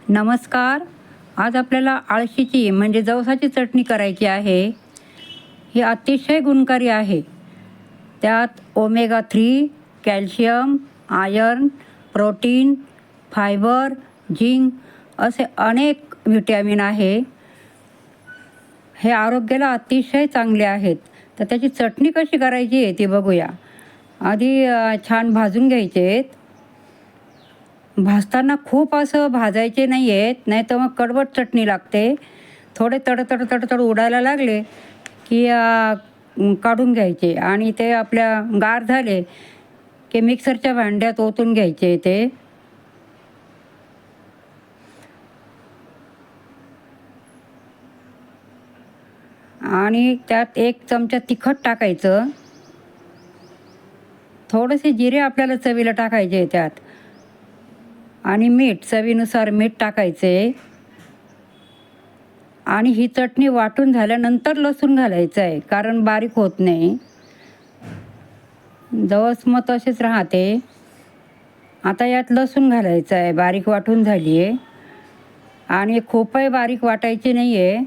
नमस्कार. आज आपल्याला आळशीची म्हणजे जवसाची चटणी करायची आहे. ही अतिशय गुणकारी आहे. त्यात omega 3, calcium, iron, protein, fibre, zinc असे अनेक व्हिटॅमिन आहे. हे आरोग्याला अतिशय चांगले आहेत. तर त्याची चटणी कशी करायची आहे ती बघूया. आधी छान भाजून घ्यायचे आहेत. भाजताना खूप असं भाजायचे नाही आहेत, नाही तर मग कडवट चटणी लागते. थोडे तडतड उडायला लागले की काढून घ्यायचे आणि ते आपल्या गार झाले की मिक्सरच्या भांड्यात ओतून घ्यायचे ते. आणि त्यात 1 चमचा तिखट टाकायचं. थोडेसे जिरे आपल्याला चवीला टाकायचे त्यात. आणि मीठ, चवीनुसार मीठ टाकायचे. आणि ही चटणी वाटून झाल्यानंतर लसूण घालायचं आहे, कारण बारीक होत नाही. जवस मग तसेच राहते. आता यात लसूण घालायचं आहे, बारीक वाटून झाली आहे. आणि खूपही बारीक वाटायची नाही आहे.